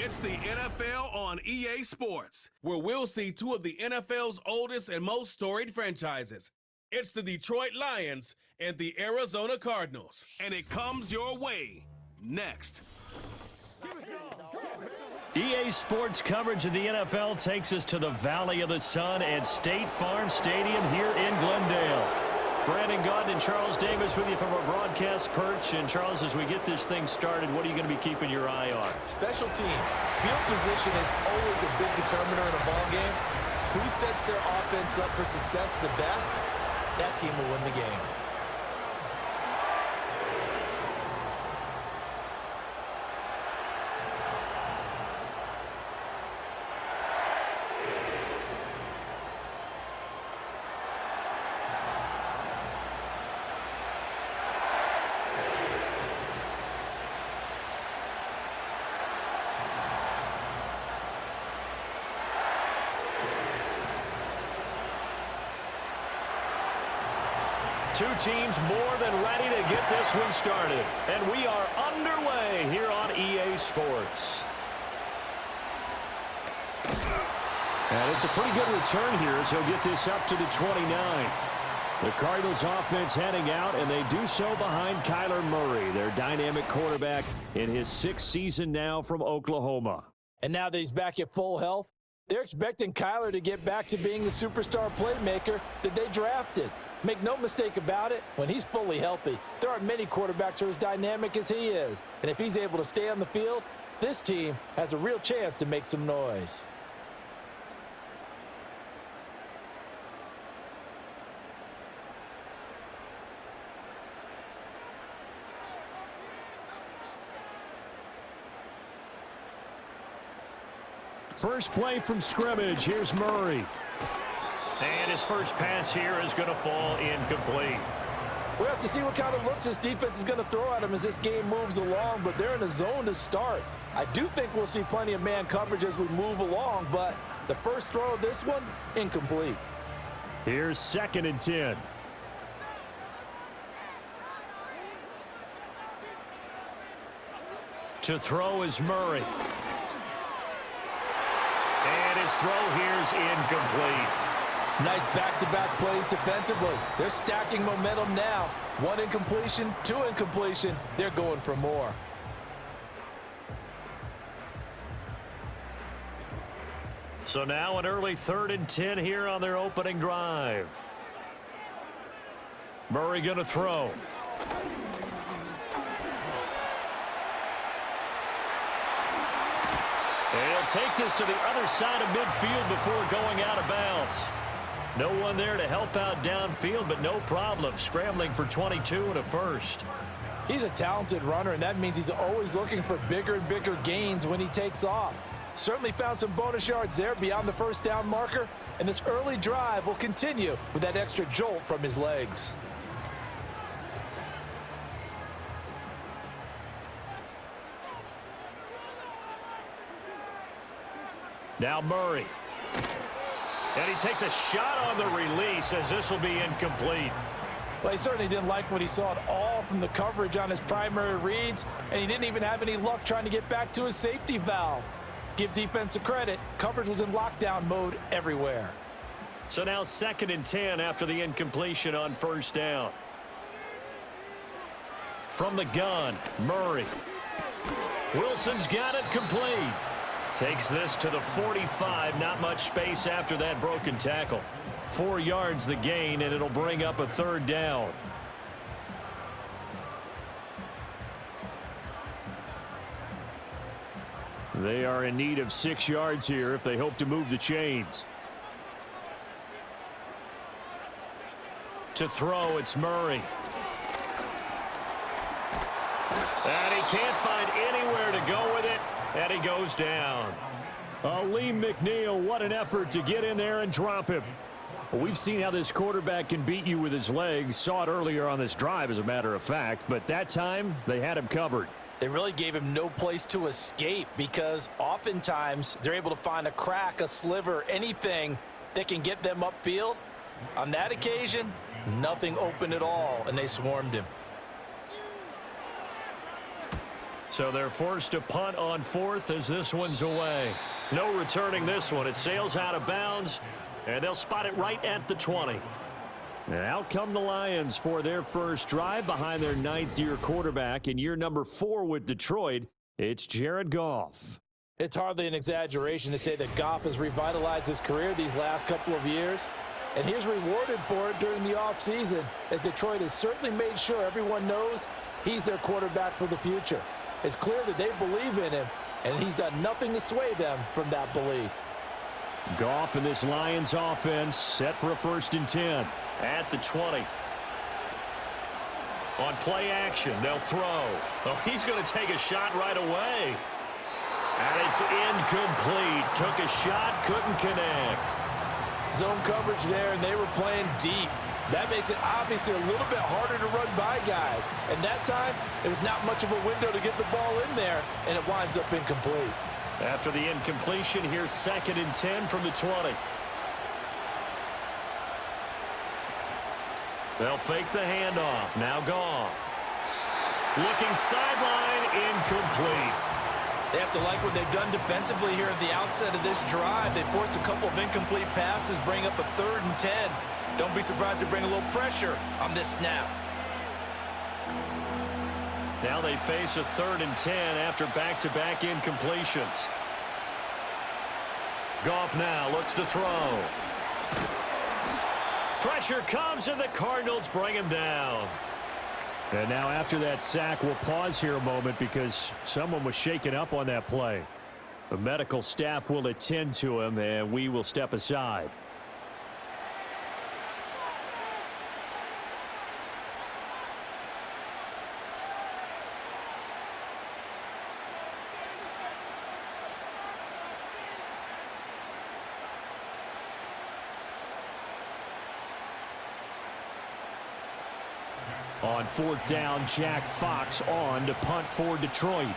It's the NFL on EA Sports, where we'll see two of the NFL's oldest and most storied franchises. It's the Detroit Lions and the Arizona Cardinals. And it comes your way next. EA Sports coverage of the NFL takes us to the Valley of the Sun at State Farm Stadium here in Glendale. Brandon Gaudin and Charles Davis with you from our broadcast perch. And Charles, as we get this thing started, what are you going to be keeping your eye on? Special teams. Field position is always a big determiner in a ball game. Who sets their offense up for success the best, that team will win the game. Two teams more than ready to get this one started. And we are underway here on EA Sports. And it's a pretty good return here as he'll get this up to the 29. The Cardinals offense heading out, and they do so behind Kyler Murray, their dynamic quarterback in his 6th season now from Oklahoma. And now that he's back at full health, they're expecting Kyler to get back to being the superstar playmaker that they drafted. Make no mistake about it, when he's fully healthy, there aren't many quarterbacks who are as dynamic as he is. And if he's able to stay on the field, this team has a real chance to make some noise. First play from scrimmage. Here's Murray. And his first pass here is going to fall incomplete. We'll have to see what kind of looks this defense is going to throw at him as this game moves along, but they're in a zone to start. I do think we'll see plenty of man coverage as we move along, but the first throw of this one, incomplete. Here's 2nd and 10. To throw is Murray. And his throw here's incomplete. Nice back-to-back plays defensively. They're stacking momentum now. 1 incompletion, 2 incompletion. They're going for more. So now an early 3rd and 10 here on their opening drive. Murray going to throw. And he'll take this to the other side of midfield before going out of bounds. No one there to help out downfield, but no problem. Scrambling for 22 and a first. He's a talented runner, and that means he's always looking for bigger and bigger gains when he takes off. Certainly found some bonus yards there beyond the first down marker, and this early drive will continue with that extra jolt from his legs. Now Murray. And he takes a shot on the release as this will be incomplete. Well, he certainly didn't like what he saw at all from the coverage on his primary reads, and he didn't even have any luck trying to get back to his safety valve. Give defense a credit. Coverage was in lockdown mode everywhere. So now 2nd and 10 after the incompletion on first down. From the gun, Murray. Wilson's got it complete. Takes this to the 45. Not much space after that broken tackle. 4 yards the gain, and it'll bring up a 3rd down. They are in need of 6 yards here if they hope to move the chains. To throw, it's Murray. And he can't find anywhere to go with it. And he goes down. Aleem McNeil, what an effort to get in there and drop him. Well, we've seen how this quarterback can beat you with his legs. Saw it earlier on this drive, as a matter of fact. But that time, they had him covered. They really gave him no place to escape because oftentimes they're able to find a crack, a sliver, anything that can get them upfield. On that occasion, nothing open at all, and they swarmed him. So they're forced to punt on fourth as this one's away. No returning this one. It sails out of bounds, and they'll spot it right at the 20. And out come the Lions for their first drive behind their ninth-year quarterback in year number 4 with Detroit. It's Jared Goff. It's hardly an exaggeration to say that Goff has revitalized his career these last couple of years, and he's rewarded for it during the offseason, as Detroit has certainly made sure everyone knows he's their quarterback for the future. It's clear that they believe in him, and he's done nothing to sway them from that belief. Goff and this Lions offense set for a 1st and 10. At the 20. On play action, they'll throw. Oh, he's going to take a shot right away. And it's incomplete. Took a shot, couldn't connect. Zone coverage there, and they were playing deep. That makes it obviously a little bit harder to run by guys. And that time, it was not much of a window to get the ball in there, and it winds up incomplete. After the incompletion, here's 2nd and 10 from the 20. They'll fake the handoff. Now Goff. Looking sideline, incomplete. They have to like what they've done defensively here at the outset of this drive. They forced a couple of incomplete passes, bring up a 3rd and 10. Don't be surprised to bring a little pressure on this snap. Now they face a 3rd and 10 after back-to-back incompletions. Goff now looks to throw. Pressure comes, and the Cardinals bring him down. And now after that sack, we'll pause here a moment because someone was shaken up on that play. The medical staff will attend to him, and we will step aside. On 4th down, Jack Fox on to punt for Detroit.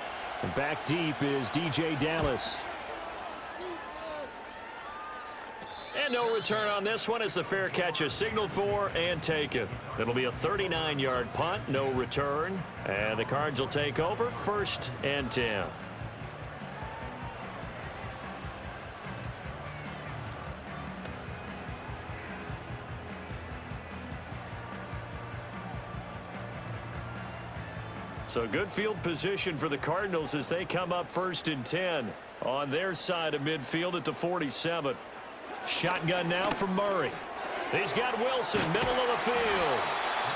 And back deep is DJ Dallas. And no return on this one as the fair catch is signaled for and taken. It'll be a 39-yard punt, no return. And the Cards will take over 1st and 10. So good field position for the Cardinals as they come up 1st and 10 on their side of midfield at the 47. Shotgun now from Murray. He's got Wilson, middle of the field.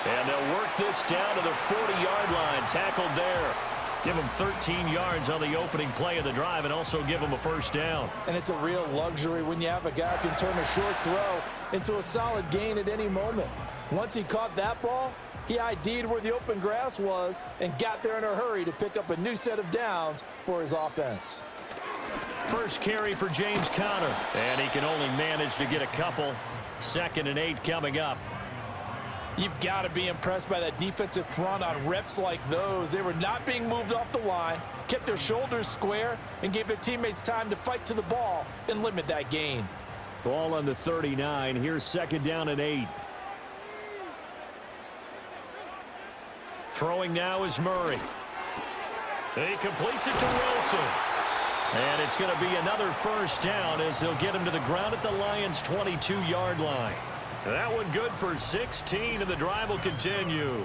And they'll work this down to the 40-yard line, tackled there. Give him 13 yards on the opening play of the drive and also give him a 1st down. And it's a real luxury when you have a guy who can turn a short throw into a solid gain at any moment. Once he caught that ball, he ID'd where the open grass was and got there in a hurry to pick up a new set of downs for his offense. First carry for James Conner, and he can only manage to get a couple. 2nd and 8 coming up. You've got to be impressed by that defensive front on reps like those. They were not being moved off the line, kept their shoulders square, and gave their teammates time to fight to the ball and limit that gain. Ball on the 39. Here's 2nd down and 8. Throwing now is Murray. He completes it to Wilson. And it's going to be another 1st down as they'll get him to the ground at the Lions' 22-yard line. That one good for 16, and the drive will continue.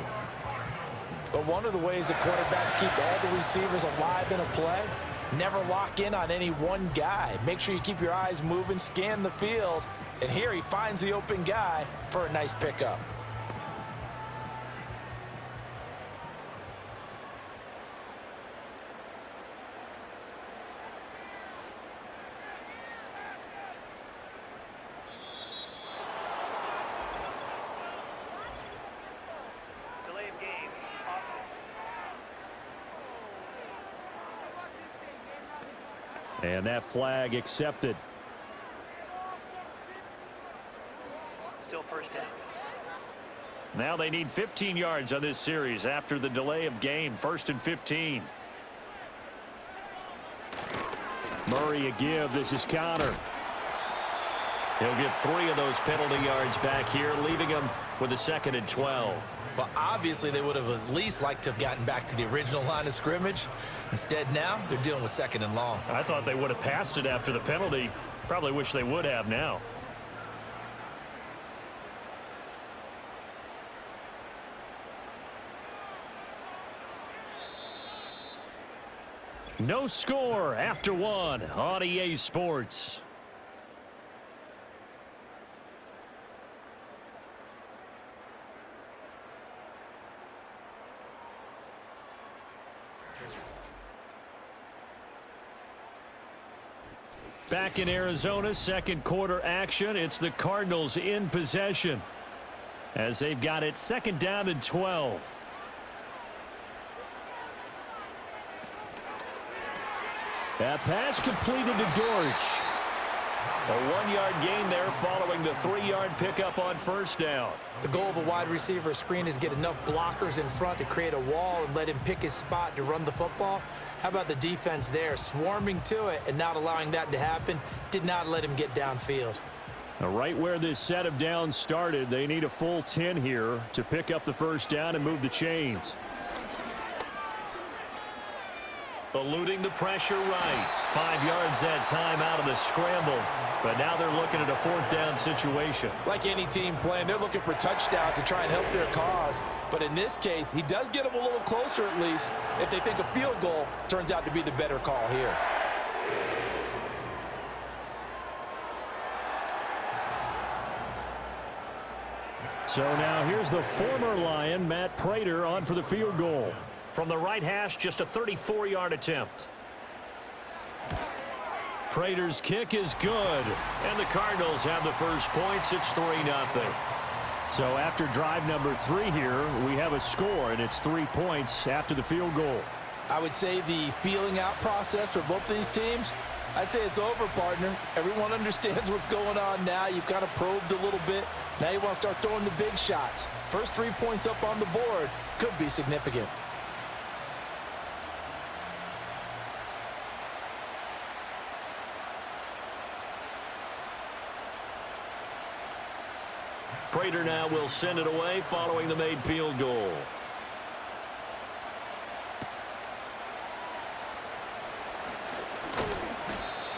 But one of the ways that quarterbacks keep all the receivers alive in a play, never lock in on any one guy. Make sure you keep your eyes moving, scan the field. And here he finds the open guy for a nice pickup. And that flag accepted. Still 1st down. Now they need 15 yards on this series after the delay of game. 1st and 15. Murray a give. This is Conner. He'll get 3 of those penalty yards back here, leaving him with a 2nd and 12. Well, obviously they would have at least liked to have gotten back to the original line of scrimmage. Instead, now they're dealing with 2nd and long. I thought they would have passed it after the penalty. Probably wish they would have now. No score after 1 on EA Sports. Back in Arizona, second quarter action. It's the Cardinals in possession as they've got it 2nd down and 12. That pass completed to Dortch. A 1-yard gain there following the 3-yard pickup on 1st down. The goal of a wide receiver screen is get enough blockers in front to create a wall and let him pick his spot to run the football. How about the defense there, swarming to it and not allowing that to happen? Did not let him get downfield. Now, right where this set of downs started, they need a full 10 here to pick up the 1st down and move the chains. Eluding the pressure right. 5 yards that time out of the scramble. But now they're looking at a 4th down situation. Like any team playing, they're looking for touchdowns to try and help their cause. But in this case, he does get them a little closer at least. If they think a field goal turns out to be the better call here. So now here's the former Lion, Matt Prater, on for the field goal. From the right hash, just a 34-yard attempt. Prater's kick is good, and the Cardinals have the first points. It's 3-0. So after drive number 3 here, we have a score, and it's 3 points after the field goal. I would say the feeling out process for both of these teams, I'd say it's over, partner. Everyone understands what's going on now. You've kind of probed a little bit. Now you want to start throwing the big shots. First 3 points up on the board could be significant. Prater now will send it away following the made field goal.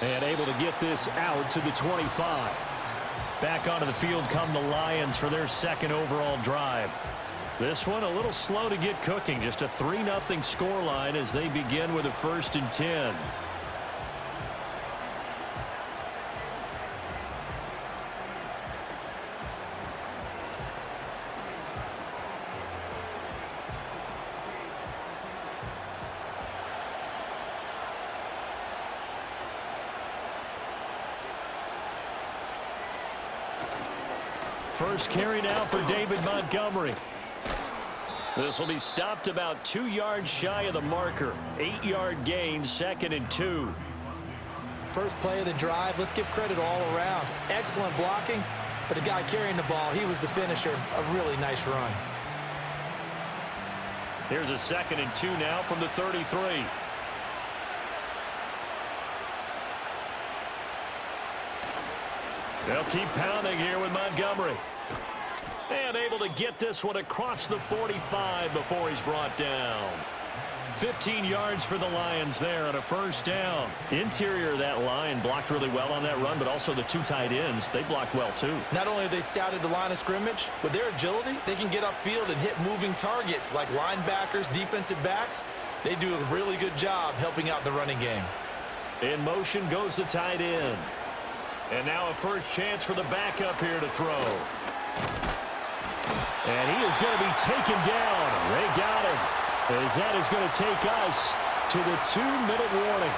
And able to get this out to the 25. Back onto the field come the Lions for their 2nd overall drive. This one a little slow to get cooking. Just a 3-0 scoreline as they begin with a 1st and 10. First carry now for David Montgomery. This will be stopped about 2 yards shy of the marker. 8-yard gain, 2nd and 2. First play of the drive, let's give credit all around. Excellent blocking, but the guy carrying the ball, he was the finisher. A really nice run. Here's a 2nd and 2 now from the 33. They'll keep pounding here with Montgomery. And able to get this one across the 45 before he's brought down. 15 yards for the Lions there on a 1st down. Interior of that line blocked really well on that run, but also the 2 tight ends, they blocked well too. Not only have they scouted the line of scrimmage, with their agility, they can get upfield and hit moving targets like linebackers, defensive backs. They do a really good job helping out the running game. In motion goes the tight end. And now a first chance for the backup here to throw. And he is going to be taken down. They got him. As that is going to take us to the 2-minute warning.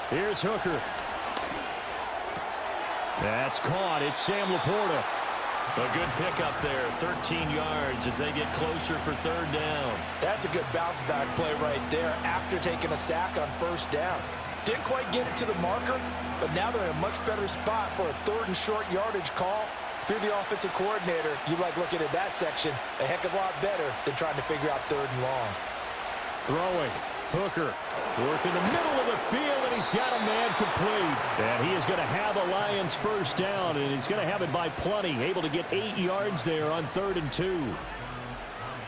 Here's Hooker. That's caught. It's Sam Laporta. A good pickup there. 13 yards as they get closer for 3rd down. That's a good bounce-back play right there after taking a sack on 1st down. Didn't quite get it to the marker, but now they're in a much better spot for a 3rd and short yardage call. If you're the offensive coordinator, you like looking at that section a heck of a lot better than trying to figure out 3rd and long. Throwing. Hooker working the middle of the field, and he's got a man complete. And he is going to have the Lions first down, and he's going to have it by plenty. Able to get 8 yards there on 3rd and 2.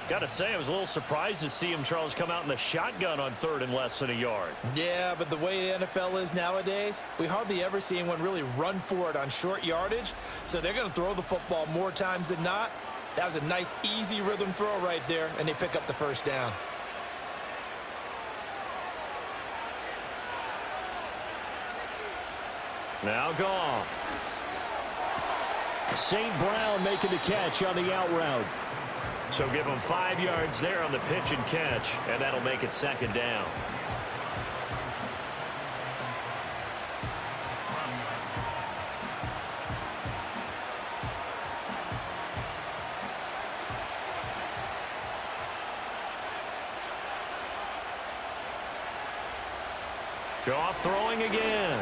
Got to say, I was a little surprised to see him, Charles, come out in the shotgun on 3rd and less than a yard. Yeah, but the way the NFL is nowadays, we hardly ever see anyone really run for it on short yardage. So they're going to throw the football more times than not. That was a nice, easy rhythm throw right there, and they pick up the first down. Now Goff. St. Brown making the catch on the out route. So give him 5 yards there on the pitch and catch, and that'll make it 2nd down. Goff throwing again.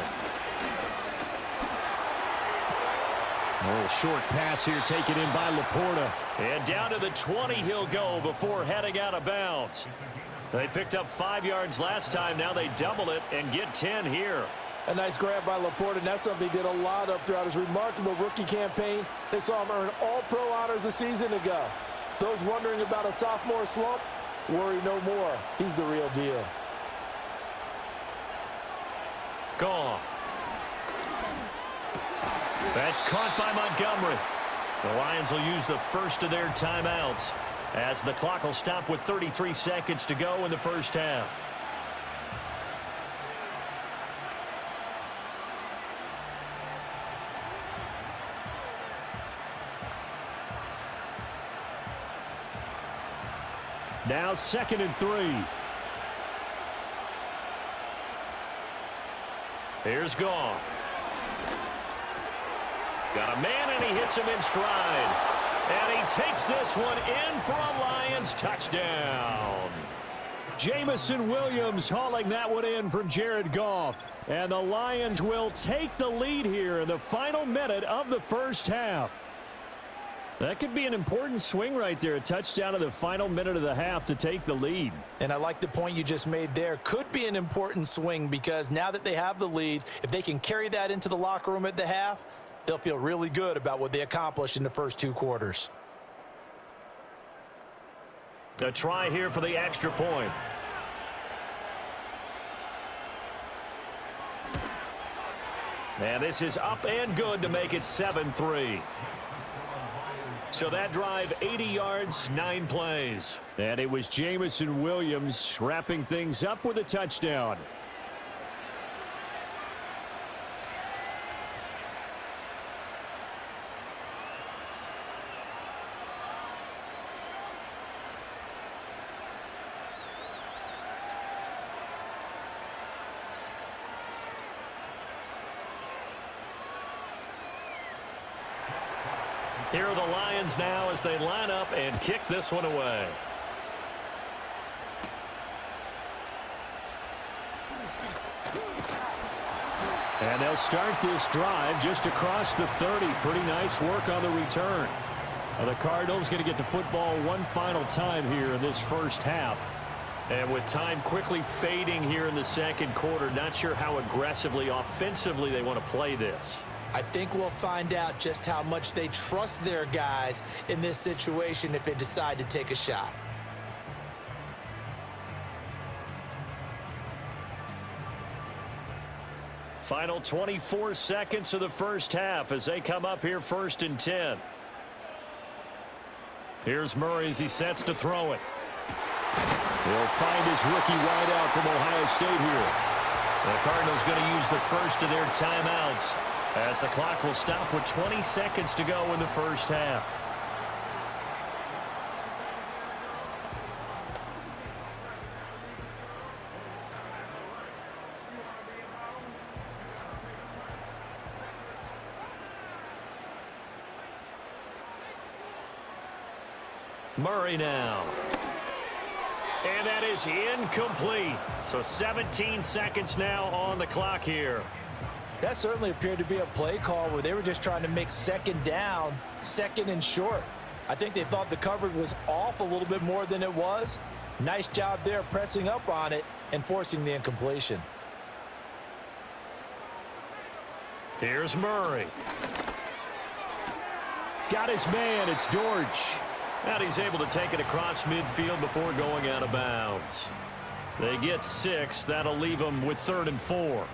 A little short pass here taken in by Laporta. And down to the 20 he'll go before heading out of bounds. They picked up 5 yards last time. Now they double it and get 10 here. A nice grab by Laporta, and that's something he did a lot of throughout his remarkable rookie campaign. They saw him earn All-Pro honors a season ago. Those wondering about a sophomore slump, worry no more. He's the real deal. Goff. That's caught by Montgomery. The Lions will use the first of their timeouts as the clock will stop with 33 seconds to go in the first half. Now 2nd and 3. Here's Goff. Got a man, and he hits him in stride. And he takes this one in for a Lions touchdown. Jamison Williams hauling that one in from Jared Goff. And the Lions will take the lead here in the final minute of the first half. That could be an important swing right there. A touchdown in the final minute of the half to take the lead. And I like the point you just made there. Could be an important swing because now that they have the lead, if they can carry that into the locker room at the half, they'll feel really good about what they accomplished in the first 2 quarters. A try here for the extra point. And this is up and good to make it 7-3. So that drive, 80 yards, 9 plays. And it was Jamison Williams wrapping things up with a touchdown. Here are the Lions now as they line up and kick this one away. And they'll start this drive just across the 30. Pretty nice work on the return. The Cardinals going to get the football one final time here in this first half. And with time quickly fading here in the second quarter, not sure how aggressively, offensively they want to play this. I think we'll find out just how much they trust their guys in this situation if they decide to take a shot. Final 24 seconds of the first half as they come up here 1st and 10. Here's Murray as he sets to throw it. He'll find his rookie wideout from Ohio State here. The Cardinals going to use the first of their timeouts as the clock will stop with 20 seconds to go in the first half. Murray now. And that is incomplete. So 17 seconds now on the clock here. That certainly appeared to be a play call where they were just trying to make second down, second and short. I think they thought the coverage was off a little bit more than it was. Nice job there pressing up on it and forcing the incompletion. Here's Murray. Got his man. It's Dortch. And he's able to take it across midfield before going out of bounds. They get 6. That'll leave them with 3rd and 4.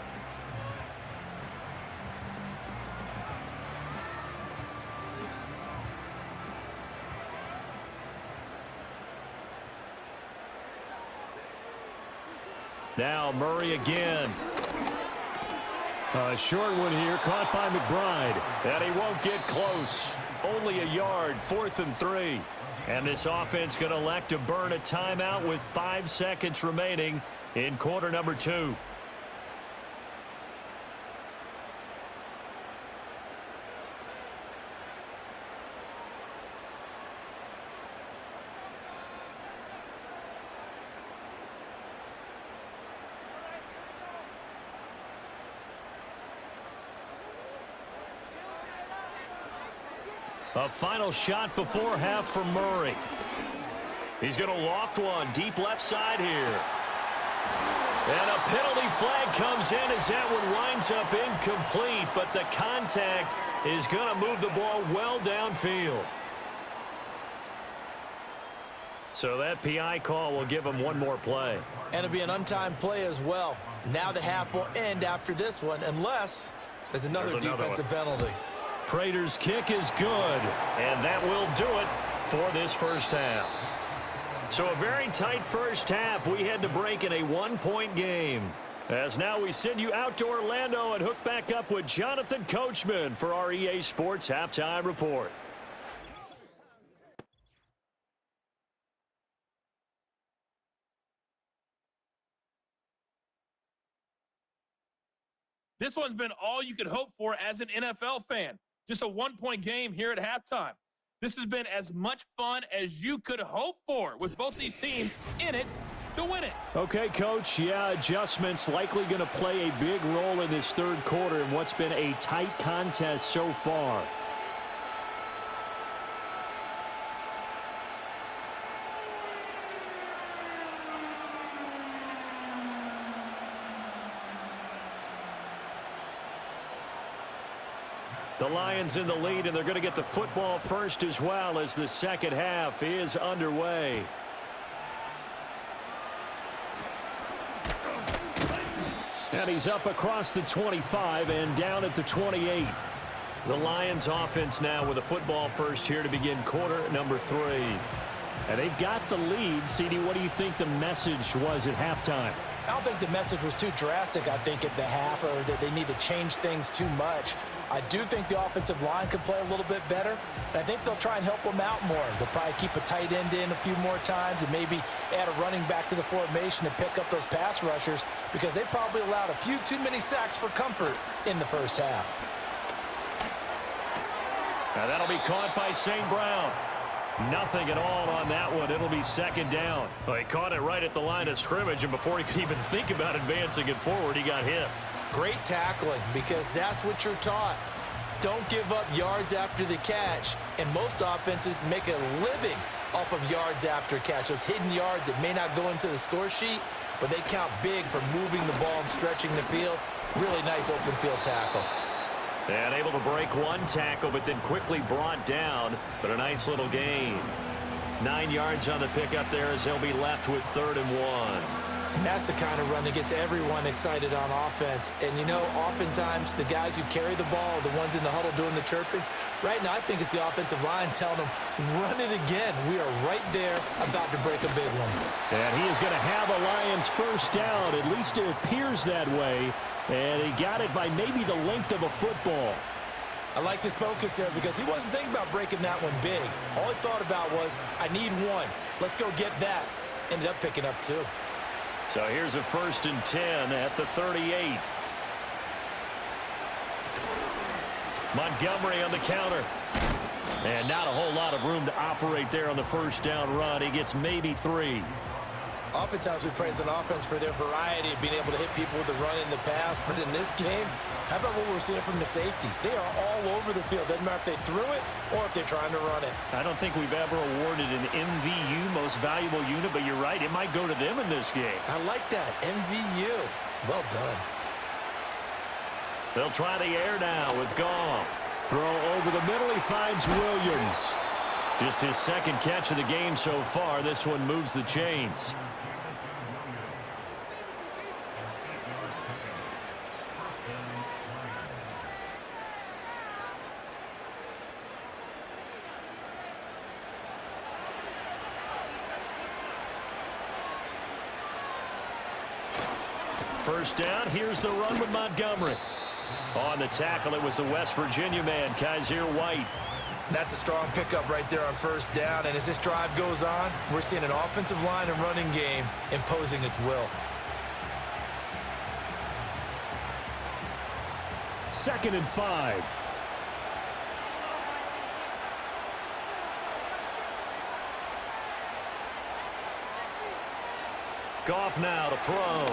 Now Murray again. A short one here, caught by McBride. And he won't get close. Only a yard, 4th and 3. And this offense going to elect to burn a timeout with 5 seconds remaining in quarter number 2. A final shot before half from Murray. He's going to loft one deep left side here. And a penalty flag comes in as that one winds up incomplete, but the contact is going to move the ball well downfield. So that PI call will give him one more play. And it'll be an untimed play as well. Now the half will end after this one, unless there's another defensive penalty. Prater's kick is good, and that will do it for this first half. So a very tight first half. We had to break in a 1-point game. As now we send you out to Orlando and hook back up with Jonathan Coachman for our EA Sports Halftime Report. This one's been all you could hope for as an NFL fan. Just a 1-point game here at halftime. This has been as much fun as you could hope for with both these teams in it to win it. Okay, Coach. Yeah, adjustments likely going to play a big role in this third quarter in what's been a tight contest so far. The Lions in the lead, and they're going to get the football first as well as the second half is underway. And he's up across the 25 and down at the 28. The Lions offense now with a football first here to begin quarter number 3. And they've got the lead. CD, what do you think the message was at halftime? I don't think the message was too drastic, I think, at the half, or that they need to change things too much. I do think the offensive line could play a little bit better, and I think they'll try and help them out more. They'll probably keep a tight end in a few more times and maybe add a running back to the formation to pick up those pass rushers, because they probably allowed a few too many sacks for comfort in the first half. Now that'll be caught by St. Brown. Nothing at all on that one. It'll be second down. Well, he caught it right at the line of scrimmage, and before he could even think about advancing it forward, he got hit. Great tackling, because that's what you're taught. Don't give up yards after the catch, and most offenses make a living off of yards after catch. Those hidden yards that may not go into the score sheet, but they count big for moving the ball and stretching the field. Really nice open field tackle. And able to break one tackle, but then quickly brought down, but a nice little gain. 9 yards on the pickup there as they'll be left with 3rd and 1. And that's the kind of run that gets everyone excited on offense. And, you know, oftentimes the guys who carry the ball are the ones in the huddle doing the chirping. Right now, I think it's the offensive line telling them, run it again. We are right there about to break a big one. And he is going to have a Lions first down. At least it appears that way. And he got it by maybe the length of a football. I like his focus there because he wasn't thinking about breaking that one big. All he thought about was, I need one. Let's go get that. Ended up picking up 2. So here's a 1st and 10 at the 38. Montgomery on the counter. And not a whole lot of room to operate there on the first down run. He gets maybe 3. Oftentimes we praise an offense for their variety of being able to hit people with the run in the pass, but in this game, how about what we're seeing from the safeties? They are all over the field. Doesn't matter if they threw it or if they're trying to run it. I don't think we've ever awarded an MVU, most valuable unit, but you're right, it might go to them in this game. I like that, MVU. Well done. They'll try the air now with Goff. Throw over the middle, he finds Williams. Just his second catch of the game so far. This one moves the chains. First down, here's the run with Montgomery. On the tackle, it was the West Virginia man, Kaiser White. That's a strong pickup right there on first down, and as this drive goes on, we're seeing an offensive line and running game imposing its will. 2nd and 5. Goff now to throw.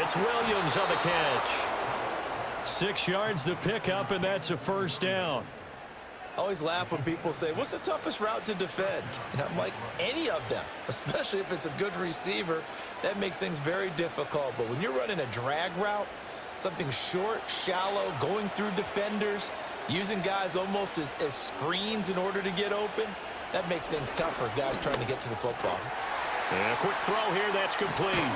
It's Williams on the catch. 6 yards the pickup, and that's a first down. I always laugh when people say, what's the toughest route to defend? And I'm like, any of them, especially if it's a good receiver. That makes things very difficult. But when you're running a drag route, something short, shallow, going through defenders, using guys almost as screens in order to get open, that makes things tough for guys trying to get to the football. And a quick throw here, that's complete.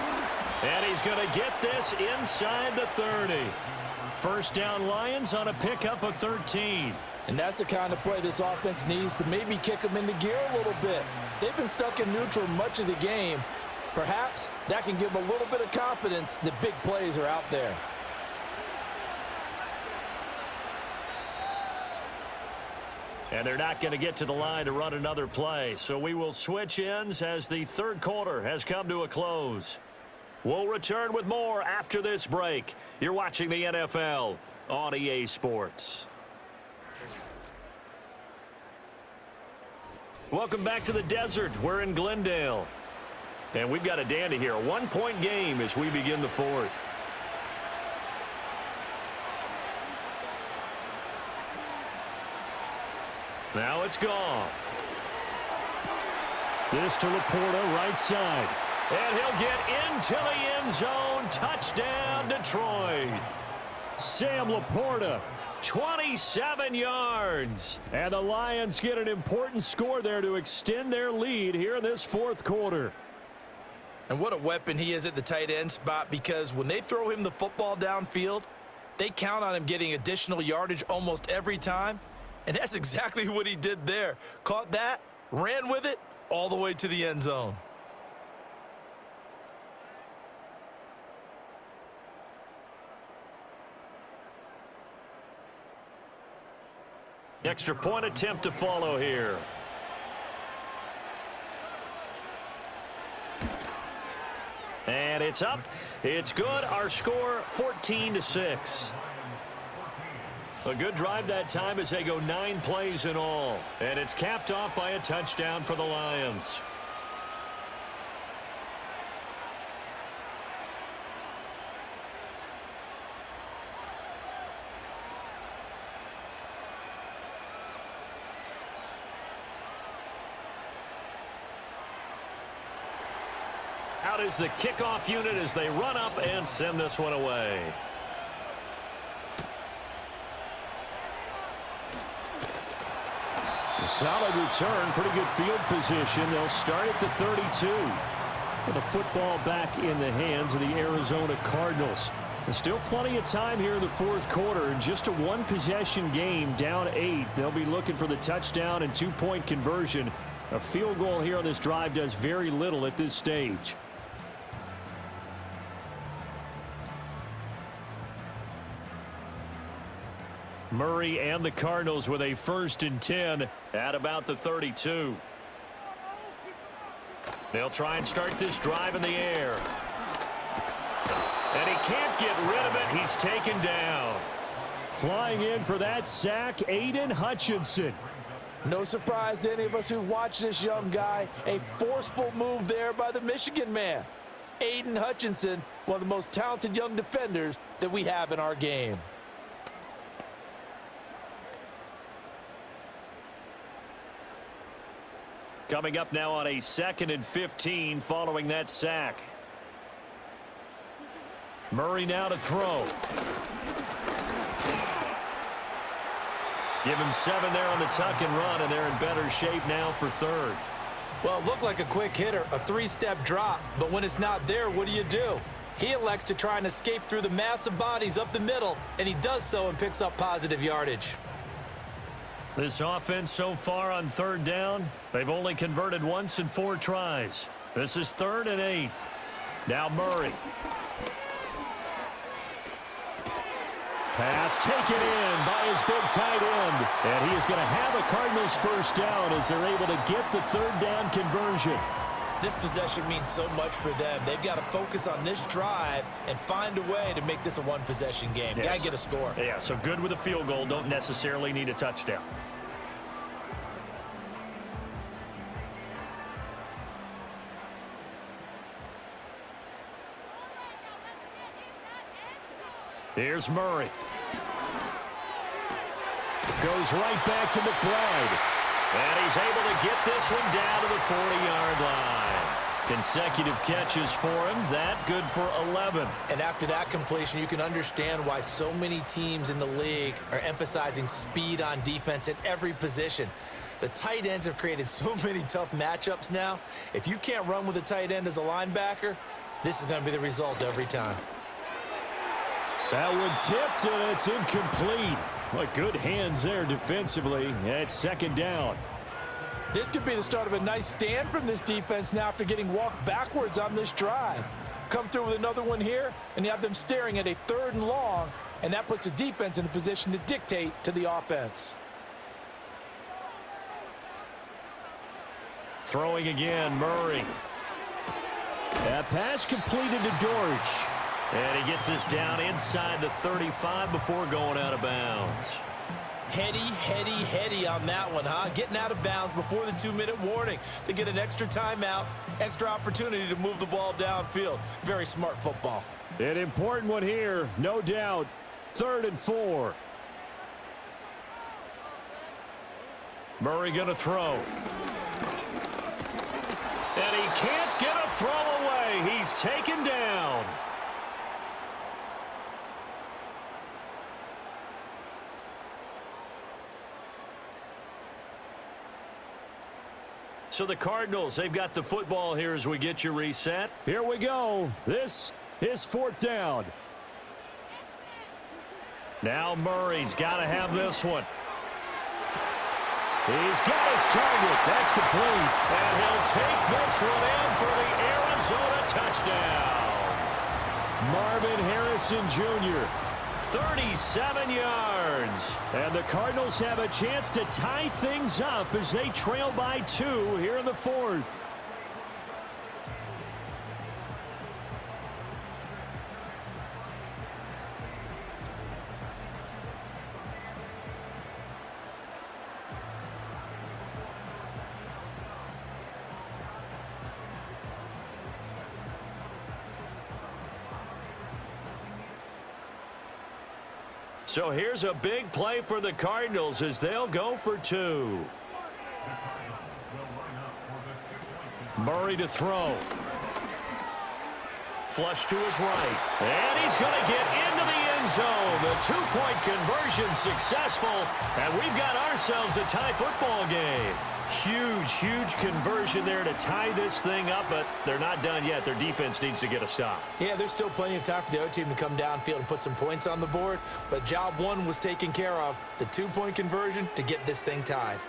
And he's going to get this inside the 30. First down Lions on a pickup of 13. And that's the kind of play this offense needs to maybe kick them into gear a little bit. They've been stuck in neutral much of the game. Perhaps that can give them a little bit of confidence that big plays are out there. And they're not going to get to the line to run another play. So we will switch ends as the third quarter has come to a close. We'll return with more after this break. You're watching the NFL on EA Sports. Welcome back to the desert. We're in Glendale. And we've got a dandy here. A 1-point game as we begin the fourth. Now it's Goff. This to Laporta, right side. And he'll get into the end zone. Touchdown, Detroit. Sam Laporta. 27 yards. And the Lions get an important score there to extend their lead here in this fourth quarter. And what a weapon he is at the tight end spot, because when they throw him the football downfield, they count on him getting additional yardage almost every time. And that's exactly what he did there. Caught that, ran with it, all the way to the end zone. Extra point attempt to follow here. And it's up. It's good. Our score 14-6. A good drive that time as they go 9 plays in all. And it's capped off by a touchdown for the Lions. Out is the kickoff unit as they run up and send this one away. A solid return, pretty good field position. They'll start at the 32. With the football back in the hands of the Arizona Cardinals. There's still plenty of time here in the fourth quarter. And just a one-possession game, down 8. They'll be looking for the touchdown and 2-point conversion. A field goal here on this drive does very little at this stage. Murray and the Cardinals with a 1st and 10 at about the 32. They'll try and start this drive in the air. And he can't get rid of it. He's taken down. Flying in for that sack, Aiden Hutchinson. No surprise to any of us who watch this young guy. A forceful move there by the Michigan man. Aiden Hutchinson, one of the most talented young defenders that we have in our game. Coming up now on a 2nd and 15 following that sack. Murray now to throw. Give him 7 there on the tuck and run, and they're in better shape now for 3rd. Well, it looked like a quick hitter, a 3-step drop, but when it's not there, what do? He elects to try and escape through the massive bodies up the middle, and he does so and picks up positive yardage. This offense so far on 3rd down, they've only converted once in 4 tries. This is 3rd and 8. Now Murray. Pass taken in by his big tight end. And he is going to have a Cardinals first down as they're able to get the 3rd down conversion. This possession means so much for them. They've got to focus on this drive and find a way to make this a one-possession game. Yes. Got to get a score. Yeah, so good with a field goal. Don't necessarily need a touchdown. Here's Murray. Goes right back to McBride. And he's able to get this one down to the 40-yard line. Consecutive catches for him. That good for 11. And after that completion, you can understand why so many teams in the league are emphasizing speed on defense at every position. The tight ends have created so many tough matchups now. If you can't run with a tight end as a linebacker, this is going to be the result every time. That one tipped, and it's incomplete. What good hands there defensively at 2nd down. This could be the start of a nice stand from this defense now after getting walked backwards on this drive. Come through with another one here, and you have them staring at a 3rd and long, and that puts the defense in a position to dictate to the offense. Throwing again, Murray. That pass completed to Dortch. And he gets this down inside the 35 before going out of bounds. Heady on that one, huh? Getting out of bounds before the 2-minute warning. They get an extra timeout, extra opportunity to move the ball downfield. Very smart football. An important one here, no doubt. 3rd and 4. Murray going to throw. And he can't get a throw away. He's taken down. So the Cardinals, they've got the football here as we get you reset. Here we go. This is 4th down. Now Murray's got to have this one. He's got his target. That's complete. And he'll take this one in for the Arizona touchdown. Marvin Harrison Jr. 37 yards. And the Cardinals have a chance to tie things up as they trail by 2 here in the 4th. So here's a big play for the Cardinals as they'll go for 2. Murray to throw. Flush to his right. And he's going to get into the end zone. The 2-point conversion successful. And we've got ourselves a tie football game. Huge conversion there to tie this thing up, but they're not done yet. Their defense needs to get a stop. Yeah, there's still plenty of time for the other team to come downfield and put some points on the board, but job 1 was taken care of. The 2-point conversion to get this thing tied.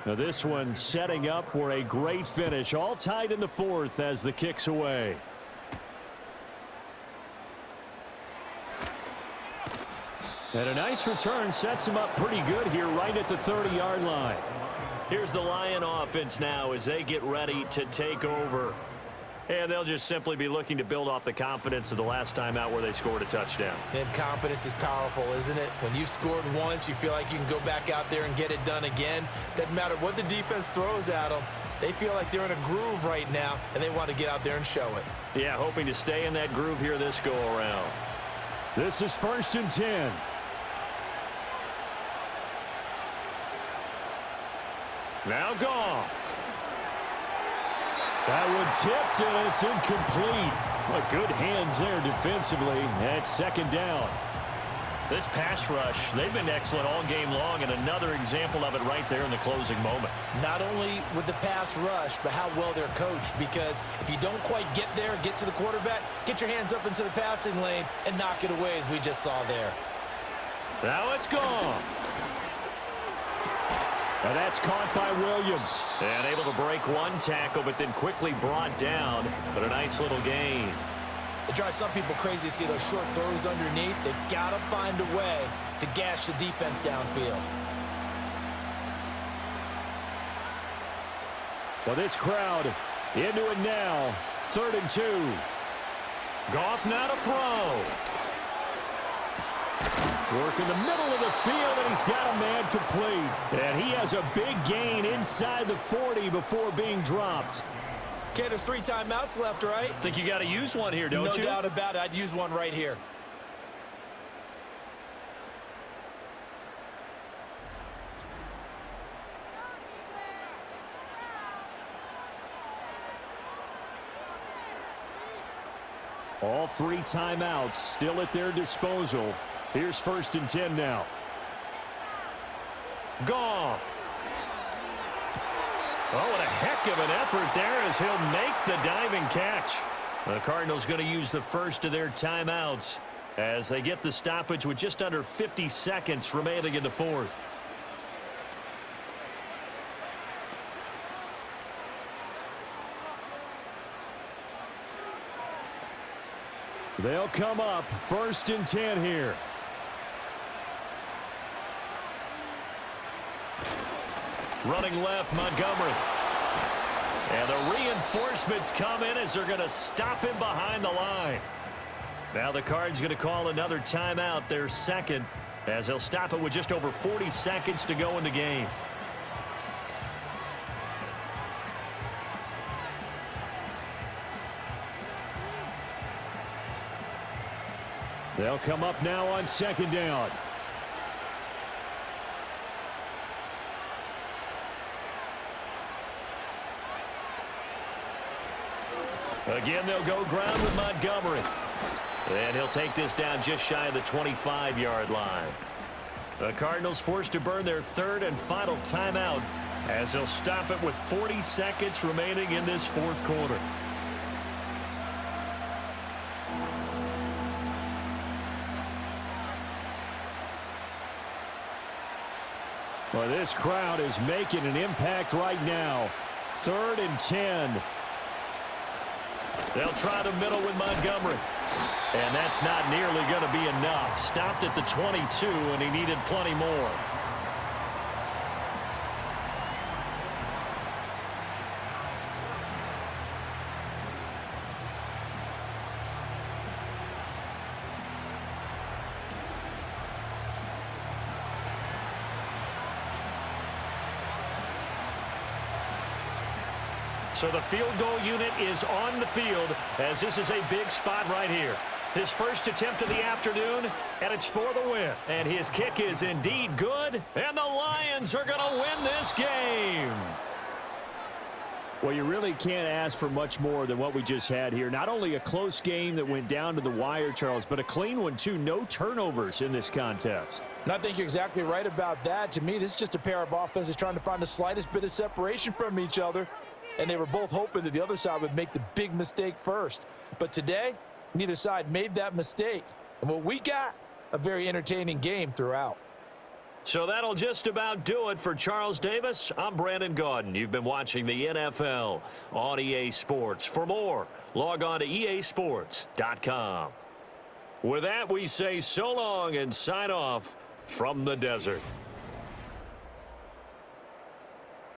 Now this one setting up for a great finish. All tied in the fourth as the kick's away. And a nice return sets him up pretty good here right at the 30-yard line. Here's the Lion offense now as they get ready to take over. And they'll just simply be looking to build off the confidence of the last time out where they scored a touchdown. And confidence is powerful, isn't it? When you've scored once, you feel like you can go back out there and get it done again. Doesn't matter what the defense throws at them. They feel like they're in a groove right now, and they want to get out there and show it. Yeah, hoping to stay in that groove here this go-around. This is 1st and 10. Now Goff. That one tipped, and it's incomplete. What good hands there defensively at 2nd down. This pass rush, they've been excellent all game long, and another example of it right there in the closing moment. Not only with the pass rush, but how well they're coached, because if you don't quite get there, get to the quarterback, get your hands up into the passing lane and knock it away, as we just saw there. Now it's gone. And that's caught by Williams. And able to break one tackle, but then quickly brought down. But a nice little gain. It drives some people crazy to see those short throws underneath. They've got to find a way to gash the defense downfield. Well, this crowd into it now. 3rd and 2. Goff now to throw. Work in the middle of the field, and he's got a man complete. And he has a big gain inside the 40 before being dropped. Okay, there's 3 timeouts left, right? Think you got to use one here, don't you? No doubt about it. I'd use one right here. All 3 timeouts still at their disposal. Here's 1st and 10 now. Goff. Oh, what a heck of an effort there as he'll make the diving catch. The Cardinals going to use the first of their timeouts as they get the stoppage with just under 50 seconds remaining in the fourth. They'll come up 1st and 10 here. Running left, Montgomery. And the reinforcements come in as they're going to stop him behind the line. Now the Cards going to call another timeout, their second, as they'll stop it with just over 40 seconds to go in the game. They'll come up now on 2nd down. Again, they'll go ground with Montgomery. And he'll take this down just shy of the 25-yard line. The Cardinals forced to burn their 3rd and final timeout as they'll stop it with 40 seconds remaining in this 4th quarter. Well, this crowd is making an impact right now. 3rd and 10. They'll try the middle with Montgomery. And that's not nearly going to be enough. Stopped at the 22, and he needed plenty more. So the field goal unit is on the field as this is a big spot right here. His first attempt of the afternoon, and it's for the win. And his kick is indeed good, and the Lions are going to win this game. Well, you really can't ask for much more than what we just had here. Not only a close game that went down to the wire, Charles, but a clean one, too. No turnovers in this contest. And I think you're exactly right about that. To me, this is just a pair of offenses trying to find the slightest bit of separation from each other. And they were both hoping that the other side would make the big mistake first. But today, neither side made that mistake. And what we got, a very entertaining game throughout. So that'll just about do it for Charles Davis. I'm Brandon Gaudin. You've been watching the NFL on EA Sports. For more, log on to easports.com. With that, we say so long and sign off from the desert.